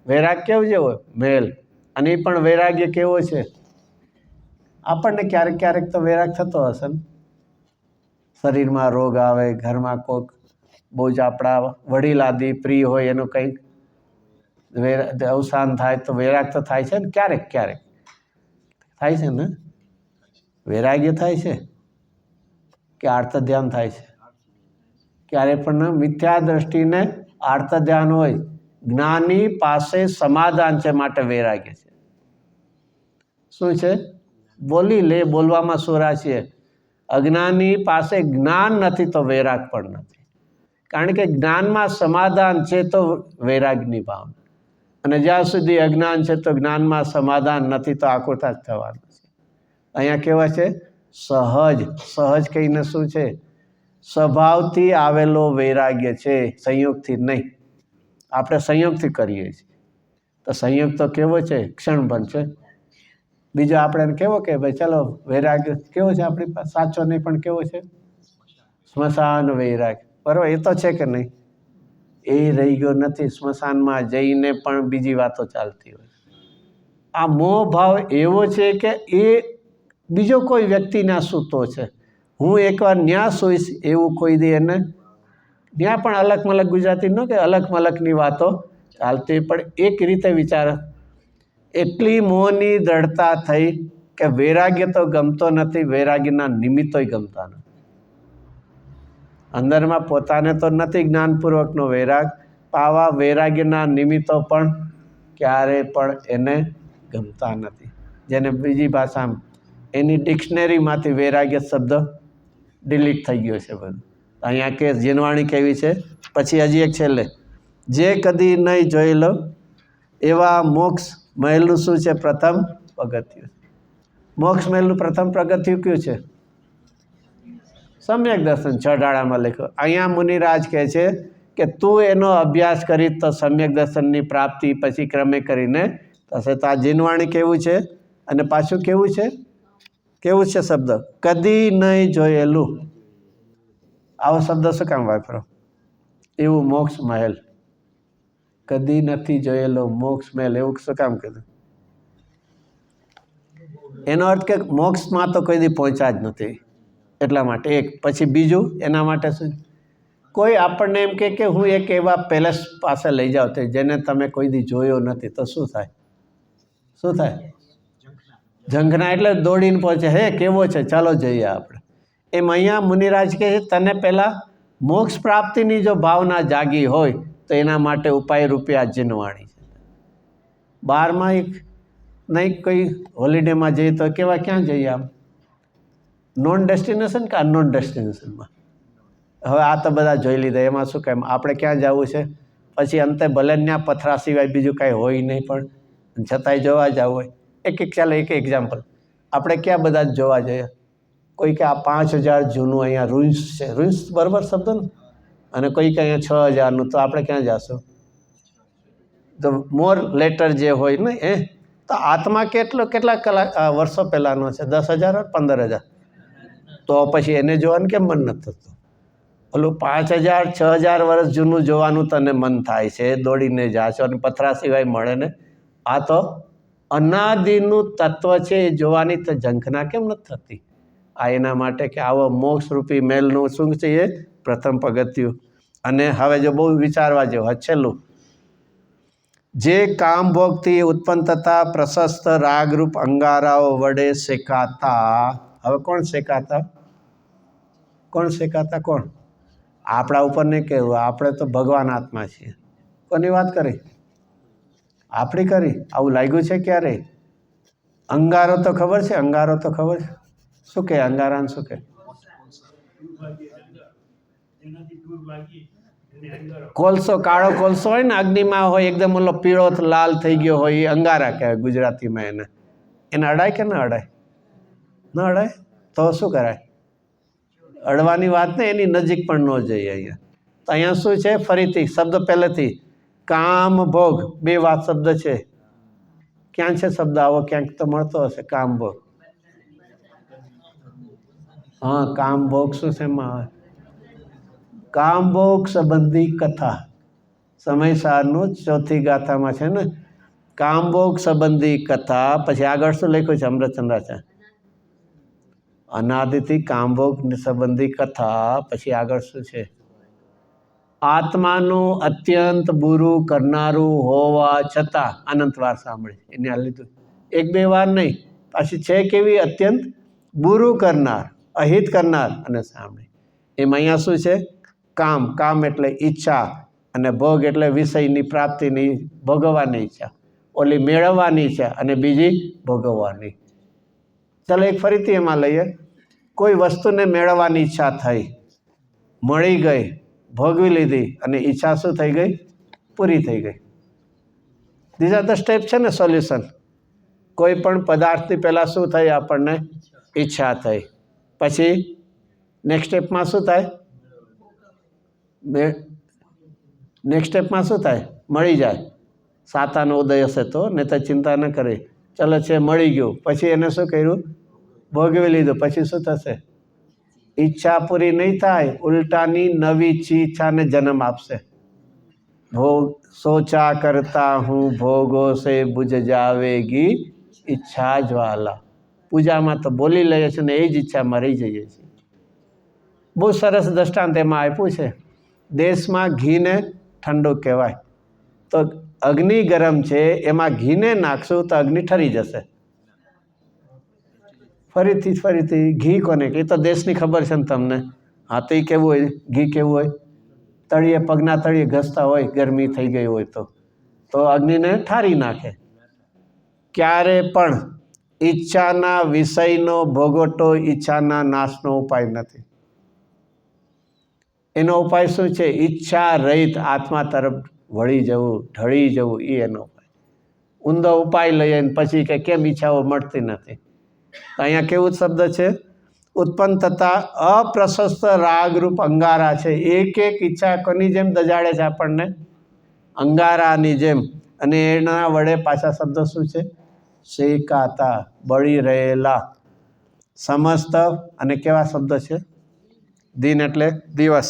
વૈરાગ કેવો જેવો? મહેલ. અને એ પણ વૈરાગ્ય કેવો છે? આપણને ક્યારેક ક્યારેક તો વૈરાગ થતો હશે ને. શરીરમાં રોગ આવે, ઘરમાં કોઈક બહુ જ આપણા વડીલાદી પ્રિય હોય એનું કંઈક અવસાન થાય તો વૈરાગ તો થાય છે ને. ક્યારેક ક્યારેક થાય છે ને. વૈરાગ્ય થાય છે કે આર્ત ધ્યાન થાય છે? ક્યારે પણ મિથ્યા દ્રષ્ટિને આર્ત ધ્યાન હોય. જ્ઞાની પાસે સમાધાન છે માટે વૈરાગ્ય છે. શું છે? બોલી લે, બોલવામાં સુરા છે. અજ્ઞાની પાસે જ્ઞાન નથી તો વૈરાગ પણ નથી. કારણ કે જ્ઞાનમાં સમાધાન છે તો વૈરાગની ભાવના. અને જ્યાં સુધી અજ્ઞાન છે તો જ્ઞાનમાં સમાધાન નથી તો આકુરતા જ થવાનું છે. અહીંયા કેવા છે? સહજ. સહજ કહીને શું છે? સ્વભાવથી આવેલો વૈરાગ્ય છે, સંયોગથી નહીં. આપણે સંયોગથી કરીએ છીએ તો સંયોગ તો કેવો છે? ક્ષણભર છે. બીજો આપણે કેવો કે ભાઈ ચાલો વૈરાગ્ય કેવો છે આપણી પાસે? સાચો નહીં પણ કેવો છે? સ્મશાન વૈરાગ્ય. બરાબર, એ તો છે કે નહીં? એ રહી ગયો નથી. સ્મશાનમાં જઈને પણ બીજી વાતો ચાલતી હોય. આ મોહ ભાવ એવો છે કે એ બીજો કોઈ વ્યક્તિના સૂતો છે. હું એકવાર ન્યા સૂઈશ એવું કોઈ દે એને. ત્યાં પણ અલગ મલક ગુજરાતી ન કે અલગ મલકની વાતો ચાલતી. પણ એક રીતે વિચાર, એટલી મોહની દ્રઢતા થઈ કે વૈરાગ્ય તો ગમતો નથી, વૈરાગ્યના નિમિત્તોય ગમતા નથી. અંદરમાં પોતાને તો નથી જ્ઞાનપૂર્વકનો વૈરાગ, આવા વૈરાગ્યના નિમિત્તો પણ ક્યારે પણ એને ગમતા નથી. જેને બીજી ભાષામાં એની ડિક્શનરીમાંથી વૈરાગ્ય શબ્દ ડિલીટ થઈ ગયો છે બધું. અહીંયા કે જીનવાણી કેવી છે. પછી હજી એક છેલ્લે, જે કદી નહીં જોયેલો એવા મોક્ષ મહેલનું શું છે? પ્રથમ પગથિયું. મોક્ષ મહેલનું પ્રથમ પગથિયું કયું છે? સમ્યક દર્શન. ચઢાળામાં લખ્યો. અહીંયા મુનિરાજ કહે છે કે તું એનો અભ્યાસ કરી તો સમ્યક દર્શનની પ્રાપ્તિ પછી ક્રમે કરીને થશે. તો આ જીનવાણી કેવું છે? અને પાછું કેવું છે? કેવું છે શબ્દ? કદી નહીં જોયેલું. આવો શબ્દ શું કામ વાપરો? એવું મોક્ષ મહેલ. કદી નથી જોયેલો મોક્ષ મહેલ એવું શું કામ કીધું? એનો અર્થ કે મોક્ષમાં તો કોઈ દી પહોંચ્યા જ નથી એટલા માટે. એક પછી બીજું એના માટે શું? કોઈ આપણને એમ કે હું એક એવા પેલેસ પાસે લઈ જાઉં તો જેને તમે કોઈ દી જોયો નથી, તો શું થાય? શું થાય? ઝંખના એટલે દોડીને પહોંચે. હે કેવો છે, ચાલો જઈએ આપણે. એમ અહીંયા મુનિરાજ કહે છે તને પહેલાં મોક્ષ પ્રાપ્તિની જો ભાવના જાગી હોય તો એના માટે ઉપાય રૂપે આ જીનવાણી છે. બહારમાં એક નહીં કોઈ હોલિડેમાં જઈએ તો કેવા ક્યાં જઈએ? આમ નોન ડેસ્ટિનેશન કે અનનોન ડેસ્ટિનેશનમાં? હવે આ તો બધા જોઈ લીધા, એમાં શું કેમ આપણે ક્યાં જવું છે? પછી અંતે ભલે ત્યાં પથરા સિવાય બીજું કાંઈ હોય નહીં, પણ છતાંય જોવા જવું હોય. ચાલો એક એક્ઝામ્પલ, આપણે ક્યાં બધા જ જોવા જઈએ? કોઈ કે આ 5000 જૂનું અહીંયા રૂઇન્સ છે, રૂઇન્સ બરાબર શબ્દ ને, અને કોઈ કે અહીંયા 6000નું, તો આપણે ક્યાં જઈશું? તો મોર લેટર જે હોય ને એ તો આત્મા કેટલા કલાક વર્ષો પહેલાંનો છે? 10,000 or 15,000? તો પછી એને જોવાનું કેમ મન નથી થતું? ઓલું 5000 6000 વર્ષ જૂનું જોવાનું તને મન થાય છે, દોડીને જાશો અને પથરા સિવાય મળે ને. આ તો અનાદિનું તત્વ છે, એ જોવાની તો ઝંખના કેમ નથી થતી? આ એના માટે કે આવો મોક્ષરૂપી મહેલનું શું છે? એ પ્રથમ પગથિયું. અને હવે જો બહુ વિચારવા જેવું છેલ્લું, જે કામ ભોગથી ઉત્પન્ન થતા પ્રશસ્ત રાગરૂપ અંગારાઓ વડે શેકાતા. હવે કોણ શેકાતા? કોણ શેકાતા? કોણ? આપણા ઉપર નહીં કહેવું, આપણે તો ભગવાન આત્મા છીએ. કોની વાત કરી? આપણી કરી. આવું લાગ્યું છે ક્યારે? અંગારો તો ખબર છે, અંગારો તો ખબર છે. શું કહે અંગારાને? શું કહે? કોલસો, કાળો કોલસો હોય ને, અગ્નિમાં હોય, એકદમ ઓલો પીળો લાલ થઈ ગયો હોય, એ અંગારા કહેવાય ગુજરાતીમાં. એને અડાય કે ના અડાય? ન અડાય તો શું કરાય? અડવાની વાત ને, એની નજીક પણ ન જઈએ અહીંયા. તો અહીંયા શું છે? ફરીથી શબ્દ પહેલેથી કામ ભોગ, બે વાત શબ્દ છે. ક્યાં છે શબ્દ? આવો ક્યાંક તો મળતો હશે. કામ ભોગ. હા, કામ ભોગ શું છે એમાં? કામ ભોગ સંબંધી કથા. સમયસારનું ચોથી ગાથામાં છે ને, કામ ભોગ સંબંધી કથા. પછી આગળ શું લખ્યું છે? અમૃતચંદ્રાચાર્ય અનાદિથી કામભોગ સંબંધી કથા. પછી આગળ શું છે? આત્માનું અત્યંત બુરું કરનારું હોવા છતાં અનંત વાર સાંભળી. એને આ લીધું એક બે વાર નહીં, પાછી છે કેવી? અત્યંત બુરું કરનાર, અહિત કરનાર અને સાંભળી. એમ અહીંયા શું છે? કામ. કામ એટલે ઈચ્છા, અને ભોગ એટલે વિષયની પ્રાપ્તિની, ભોગવવાની ઈચ્છા. ઓલી મેળવવાની ઈચ્છા અને બીજી ભોગવવાની. ચાલો એક ફરીથી એમાં લઈએ. કોઈ વસ્તુને મેળવવાની ઈચ્છા થઈ, મળી ગઈ, ભોગવી લીધી, અને ઈચ્છા શું થઈ ગઈ? પૂરી થઈ ગઈ. ધીસ આર ધ સ્ટેપ છે ને સોલ્યુશન. કોઈ પણ પદાર્થની પહેલાં શું થઈ? આપણને ઈચ્છા થઈ. પછી નેક્સ્ટ સ્ટેપમાં શું થાય? નેક્સ્ટ સ્ટેપમાં શું થાય? મળી જાય. સાતાનો ઉદય હશે તો, નહીં તો ચિંતા ન કરી. ચાલો છે, મળી ગયું. પછી એને શું કર્યું? ભોગવી લીધું. પછી શું થશે? ઈચ્છા પૂરી નહીં થાય, ઉલટાની નવી ઈચ્છાને જન્મ આપશે. ભોગ સોચા કરતા હું ભોગો સે બુझ જાવેગી ઈચ્છા જ્વાલા. પૂજામાં તો બોલી લઈએ છીએ ને, એ જ ઈચ્છામાં રહી જઈએ છીએ. બહુ સરસ દ્રષ્ટાંત એમાં આપ્યું છે. દેશમાં ઘીને ઠંડુ કહેવાય, તો અગ્નિ ગરમ છે, એમાં ઘીને નાખશું તો અગ્નિ ઠરી જશે. ફરીથી ઘી કોને? એ તો દેશની ખબર છે ને તમને. હા તો એ કેવું હોય, ઘી કેવું હોય, તળિયે પગના તળિયે ઘસતા હોય, ગરમી થઈ ગઈ હોય તો અગ્નિને ઠારી નાખે. ક્યારે પણ ઈચ્છાના વિષયનો ભોગવટો ઈચ્છાના નાશનો ઉપાય નથી. એનો ઉપાય શું છે? ઈચ્છા રહિત આત્મા તરફ વળી જવું, ઢળી જવું, એ એનો ઉપાય. ઊંધો ઉપાય લઈએ ને પછી કે કેમ ઈચ્છાઓ મળતી નથી. તો અહીંયા કેવું શબ્દ છે? ઉત્પન્ન થતા અપ્રશસ્ત રાગરૂપ અંગારા છે. એક એક ઈચ્છા કોની જેમ દજાડે છે આપણને? અંગારાની જેમ. અને એના વડે પાછા શબ્દ શું છે? શેકાતા, બળી રહેલા. સમસ્ત અને કેવા શબ્દ છે? દિન એટલે દિવસ.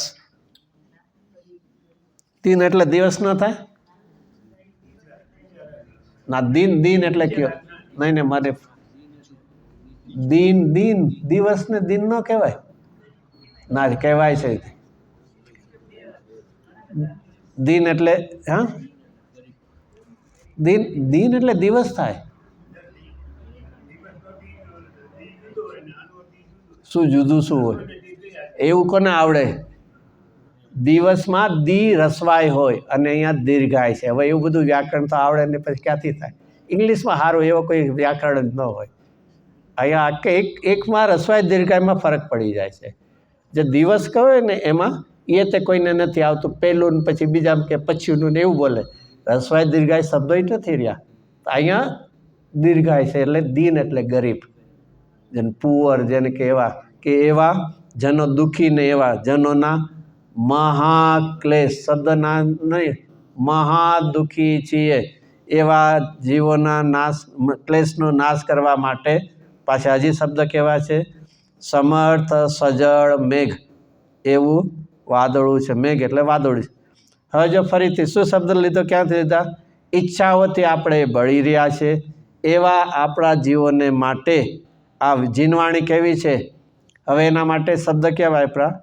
દિન એટલે દિવસ ન થાય ના, દિન એટલે કયો? નહીં મારે દિન દિવસ ને દિન ન કહેવાય. ના કહેવાય છે. દિન એટલે હા, દિન એટલે દિવસ થાય. શું જુદું શું હોય? એવું કોને આવડે? દિવસમાં દી રસવાય હોય અને અહીંયા દીર્ઘાય છે. હવે એવું બધું વ્યાકરણ તો આવડે ને પછી ક્યાંથી થાય? ઇંગ્લિશમાં સારું એવો કોઈ વ્યાકરણ જ ન હોય. અહીંયા એકમાં રસવાય દીર્ઘાયમાં ફરક પડી જાય છે. જે દિવસ કહે ને એમાં એ તે કોઈને નથી આવતું, પહેલું ને પછી બીજા કે પછીનું ને એવું બોલે. રસવાય દીર્ઘાય શબ્દો નથી રહ્યા. અહીંયા દીર્ઘાય છે એટલે દિન એટલે ગરીબ, જેને પુઅર, જેને કહેવા કે એવા જનો દુઃખી ને એવા જનોના મહાક્લેશ, શબ્દના નહીં, મહા દુઃખી છીએ એવા જીવોના નાશ, ક્લેશનો નાશ કરવા માટે પાછા હજી શબ્દ કેવા છે? સમર્થ સજળ મેઘ, એવું વાદળું છે. મેઘ એટલે વાદળું છે. હવે જો ફરીથી શું શબ્દ લીધો? ક્યાંથી લીધા? ઈચ્છાઓથી આપણે બળી રહ્યા છે એવા આપણા જીવોને માટે આ જીનવાણી કેવી છે? હવે એના માટે શબ્દ કેવા આપણા?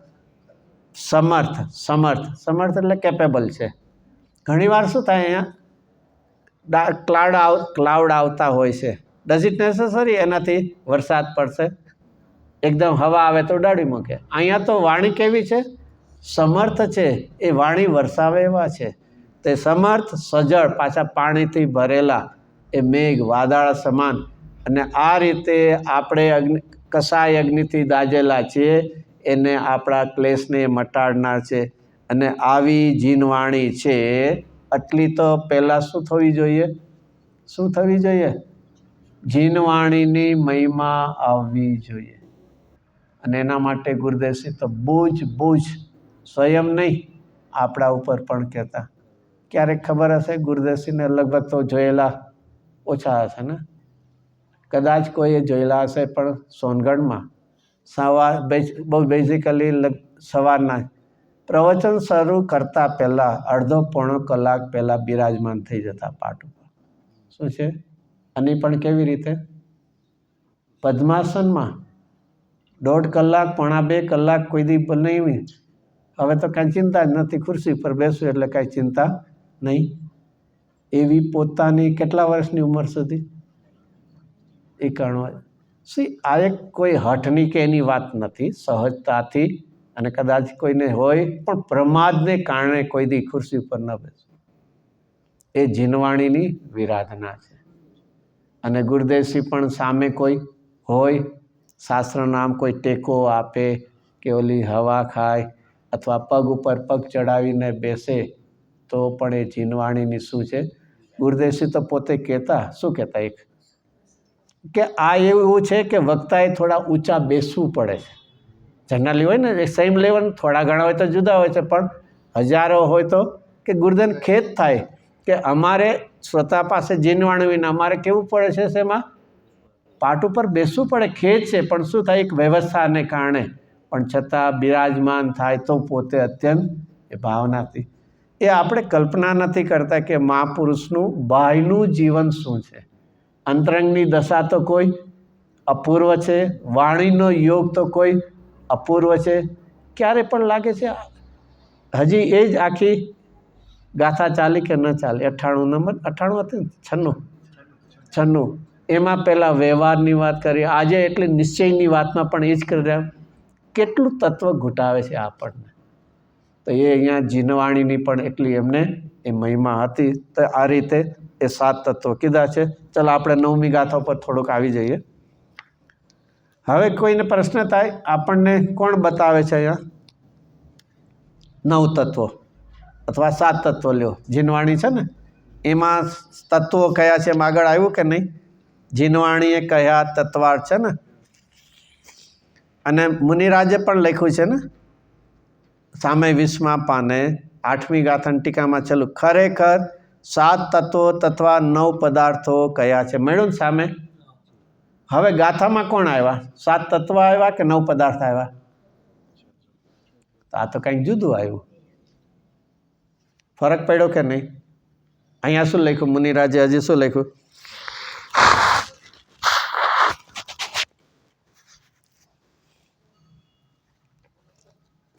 સમર્થ. સમર્થ એટલે કેપેબલ છે. ઘણીવાર શું થાય, અહીંયા ક્લાઉડ આવતા હોય છે. ડઝ ઇટ નેસેસરી એનાથી વરસાદ પડશે? એકદમ હવા આવે તો ઉડાડી મૂકે. અહીંયા તો વાણી કેવી છે? સમર્થ છે. એ વાણી વરસાવે એવા છે. તે સમર્થ સજળ, પાછા પાણીથી ભરેલા એ મેઘ વાદળ સમાન. અને આ રીતે આપણે કસાય અગ્નિથી દાજેલા છીએ, એને આપણા ક્લેશને મટાડનાર છે. અને આવી જીનવાણી છે. આટલી તો પહેલાં શું થવી જોઈએ? શું થવી જોઈએ? જીનવાણીની મહિમા આવવી જોઈએ. અને એના માટે ગુરુદેવશ્રી તો બહુ જ સ્વયં નહીં, આપણા ઉપર પણ કહેતા. ક્યારેક ખબર હશે ગુરુદેવશ્રીને લગભગ તો જોયેલા ઓછા હશે ને, કદાચ કોઈએ જોયેલા હશે, પણ સોનગઢમાં બહુ બેઝિકલી સવારના પ્રવચન શરૂ કરતાં પહેલાં અડધો પોણો કલાક પહેલાં બિરાજમાન થઈ જતા પાઠ ઉપર. શું છે? અને પણ કેવી રીતે? પદ્માસનમાં 1.5 કલાક, 1.5 કલાક કોઈ દી નહીં. હવે તો કાંઈ ચિંતા જ નથી, ખુરશી પર બેસું એટલે કાંઈ ચિંતા નહીં. એવી પોતાની કેટલા વર્ષની ઉંમર સુધી? 91. આ એક કોઈ હઠની કે એની વાત નથી, સહજતાથી. અને કદાચ કોઈને હોય પણ પ્રમાદને કારણે કોઈ દી ખુરશી ઉપર ન બેસે. એ જીનવાણીની વિરાધના છે. અને ગુરુદેવશ્રી પણ સામે કોઈ હોય, શાસ્ત્રનું નામ કોઈ ટેકો આપે કે ઓલી હવા ખાય અથવા પગ ઉપર પગ ચડાવીને બેસે તો પણ એ જીનવાણીની શું છે? ગુરુદેવશ્રી તો પોતે કહેતા, શું કહેતા? એક કે આ એવું છે કે વક્તાએ થોડા ઊંચા બેસવું પડે છે. જનરલી હોય ને સેમ લેવલ, થોડા ઘણા હોય તો જુદા હોય છે, પણ હજારો હોય તો કે ગુરુદેવને ખેદ થાય કે અમારે શ્રોતા પાસે જીનવાણી વિના અમારે કેવું પડે છે? શેમાં? પાઠ ઉપર બેસવું પડે. ખેદ છે, પણ શું થાય? એક વ્યવસ્થાને કારણે. પણ છતાં બિરાજમાન થાય તો પોતે અત્યંત એ ભાવનાથી. એ આપણે કલ્પના નથી કરતા કે મહાપુરુષનું બાહ્યનું જીવન શું છે. અંતરંગની દશા તો કોઈ અપૂર્વ છે, વાણીનો યોગ તો કોઈ અપૂર્વ છે. ક્યારે પણ લાગે છે હજી એ જ આખી ગાથા ચાલી કે ન ચાલી? 98 નંબર, 98 હતી ને, 96. એમાં પહેલાં વ્યવહારની વાત કરી, આજે એટલે નિશ્ચયની વાતમાં પણ એ જ કરી રહ્યા. કેટલું તત્વ ઘૂંટાવે છે આપણને. તો એ અહીંયા જીનવાણીની પણ એટલી એમને એ મહિમા હતી. તો આ રીતે એ 7 તત્વો કીધા છે. ચાલો આપણે 9મી ગાથા પર થોડુંક આવી જઈએ. હવે કોઈને પ્રશ્ન થાય, આપણને કોણ બતાવે છે અહીંયા 9 તત્વો અથવા 7 તત્વો? લ્યો, જીનવાણી છે ને, એમાં તત્વો કયા છે એમ આગળ આવ્યું કે નહીં? જીનવાણીએ કયા તત્વાર્થ છે ને, અને મુનિરાજે પણ લખ્યું છે ને સામે 20મા પાને 8મી ગાથાની ટીકામાં. ચાલુ, ખરેખર 7 તત્વો તથા 9 પદાર્થો કયા છે? મળ્યું ને સામે. હવે ગાથામાં કોણ આવ્યા? 7 તત્વ આવ્યા કે 9 પદાર્થ આવ્યા? આ તો કંઈક જુદું આવ્યું. ફરક પડ્યો કે નહીં? અહીંયા શું લખ્યું મુનિરાજે? હજી શું લખ્યું?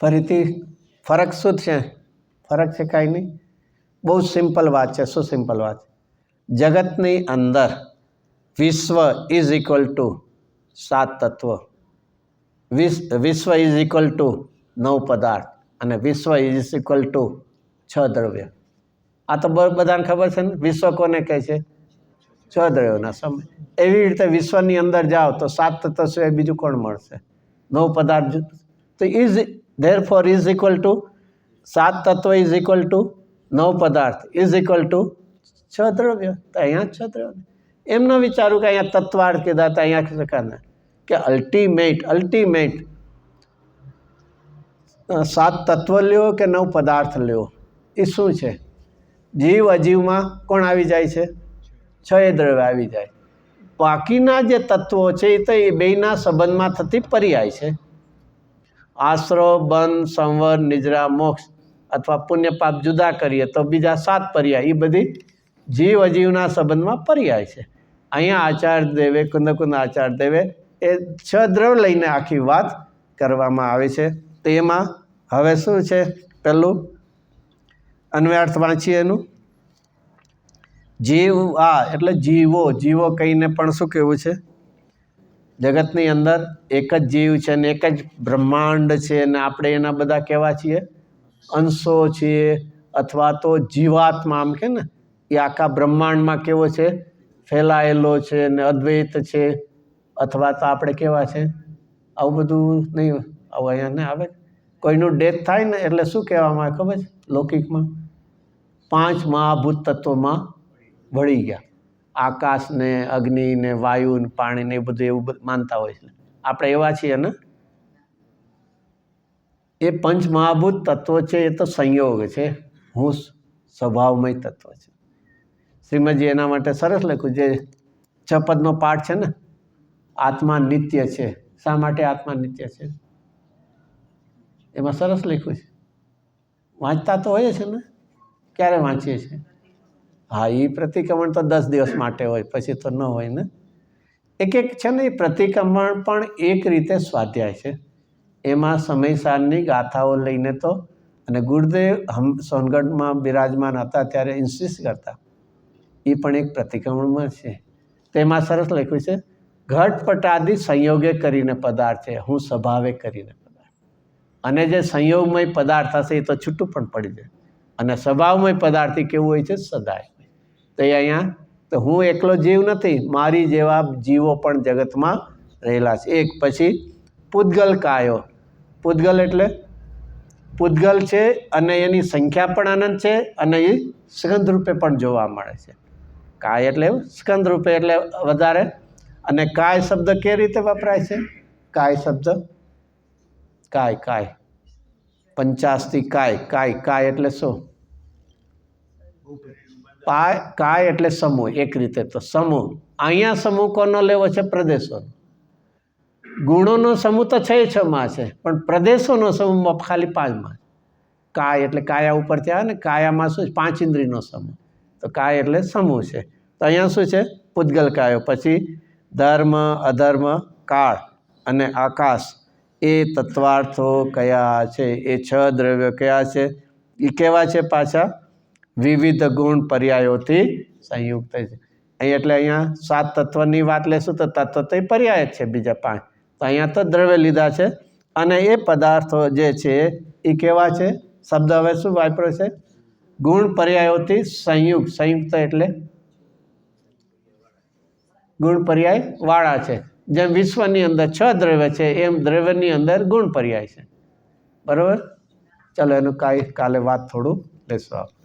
ફરીથી ફરક શું છે? ફરક છે કાંઈ નહીં, બહુ સિમ્પલ વાત છે. શું સિમ્પલ વાત? જગતની અંદર વિશ્વ ઇઝ ઇક્વલ ટુ 7 તત્વ, વિશ્વ ઇઝ ઇક્વલ ટુ 9 પદાર્થ, અને વિશ્વ ઇઝ ઇક્વલ ટુ 6 દ્રવ્ય. આ તો બધાને ખબર છે ને. વિશ્વ કોને કહે છે? 6 દ્રવ્યોના સમય. એવી રીતે વિશ્વની અંદર જાઓ તો 7 તત્વ સિવાય બીજું કોણ મળશે? 9 પદાર્થ. તો is therefore is equal to 7 તત્વ ઇઝ ઇક્વલ ટુ 9 પદાર્થ ઇઝ ઇક્વલ ટુ 6 દ્રવ્ય. તો અહીંયા 6 દ્રવ્ય. એમ ન વિચારું કે અહીંયા તત્વાર્થ કીધા હતા, અહીંયા કે અલ્ટિમેટ 7 તત્વ લ્યો કે 9 પદાર્થ લ્યો, એ શું છે? જીવ અજીવમાં કોણ આવી જાય છે? 6 દ્રવ્ય આવી જાય. બાકીના જે તત્વો છે એ તો એ બેયના સંબંધમાં થતી પર્યાય છે. આશ્રવ, બંધ, સંવર, નિદ્રા, મોક્ષ અથવા પુણ્ય પાપ જુદા કરીએ તો બીજા 7 પર્યાય, એ બધી જીવ અજીવના સંબંધમાં પર્યાય છે. અહીંયા આચાર્ય દેવે કુંદ આચાર્ય દેવે એ 6 દ્રવ્ય લઈને આખી વાત કરવામાં આવે છે. તો એમાં હવે શું છે? પહેલું અન્વયાર્થ વાંચીએ એનું. જીવ એટલે જીવો કહીને પણ શું કહેવું છે? જગતની અંદર એક જ જીવ છે ને એક જ બ્રહ્માંડ છે ને આપણે એના બધા કેવા છીએ? અંશો છીએ, અથવા તો જીવાત્મા આમ કે ને એ આખા બ્રહ્માંડમાં કેવો છે? ફેલાયેલો છે ને અદ્વૈત છે. અથવા તો આપણે કેવા છે? આવું બધું નહીં, આવું અહીંયા ને આવે. કોઈનું ડેથ થાય ને એટલે શું કહેવામાં આવે ખબર છે? લૌકિકમાં 5 મહાભૂત તત્વોમાં ભળી ગયા. આકાશ ને, અગ્નિ ને, વાયુ ને, પાણી ને, એ બધું એવું માનતા હોય છે. આપણે એવા છીએ ને. એ 5 મહાભૂત તત્વો છે એ તો સંયોગ છે, હું સ્વભાવમય તત્વ છે. શ્રીમદજી એના માટે સરસ લખ્યું, જે 6 પદનો પાઠ છે ને, આત્મા નિત્ય છે. શા માટે આત્મા નિત્ય છે? એમાં સરસ લખ્યું છે. વાંચતા તો હોય છે ને. ક્યારે વાંચીએ છીએ? હા, એ પ્રતિક્રમણ તો 10 દિવસ માટે હોય, પછી તો ન હોય ને. એક છે ને, એ પ્રતિક્રમણ પણ એક રીતે સ્વાધ્યાય છે. એમાં સમયસારની ગાથાઓ લઈને તો, અને ગુરુદેવ સોનગઢમાં બિરાજમાન હતા ત્યારે ઇન્સિસ્ટ કરતા, એ પણ એક પ્રતિક્રમણમાં છે. તેમાં સરસ લખ્યું છે, ઘટપટાદી સંયોગે કરીને પદાર્થ છે, હું સ્વભાવે કરીને પદાર્થ. અને જે સંયોગમય પદાર્થ હશે એ તો છૂટું પણ પડી જાય, અને સ્વભાવમય પદાર્થથી કેવું હોય છે? સદાય. તો અહીંયા તો હું એકલો જીવ નથી, મારી જેવા જીવો પણ જગતમાં રહેલા છે. એક પછી પૂતગલ કાયો. પૂતગલ એટલે પૂતગલ છે, અને એની સંખ્યા પણ અનંત છે, અને એ સ્કંદ રૂપે પણ જોવા મળે છે. કાય એટલે સ્કંદ રૂપે એટલે વધારે. અને કાય શબ્દ કેવી રીતે વપરાય છે? કાય શબ્દ કાય 50 કાય એટલે શું? કાય એટલે સમૂહ. એક રીતે તો સમૂહ. અહીંયા સમૂહ કોનો લેવો છે? પ્રદેશોનો. ગુણોનો સમૂહ તો 6માં છે, પણ પ્રદેશોનો સમૂહ ખાલી 5માં. કાય એટલે કાયા ઉપરથી આવે ને, કાયામાં શું? 5 ઇન્દ્રિયનો સમૂહ. તો કાય એટલે સમૂહ છે. તો અહીંયા શું છે? પૂતગલ કાયો. પછી ધર્મ, અધર્મ, કાળ અને આકાશ એ તત્વાર્થો કયા છે? એ 6 દ્રવ્યો કયા છે? એ કેવા છે? પાછા વિવિધ ગુણ પર્યાયોથી સંયુક્ત છે. અહીં એટલે અહીંયા 7 તત્વની વાત લેશું તો તત્વ તો એ પર્યાય જ છે બીજા 5. તો અહીંયા તો દ્રવ્ય લીધા છે, અને એ પદાર્થો જે છે એ કેવા છે? શબ્દ હવે શું વાપર્યો છે? ગુણ પર્યાયોથી સંયુક્ત. સંયુક્ત એટલે ગુણ પર્યાય વાળા છે. જેમ વિશ્વની અંદર 6 દ્રવ્ય છે એમ દ્રવ્યની અંદર ગુણ પર્યાય છે. બરાબર? ચાલો એનું કાલે વાત થોડું લેશું.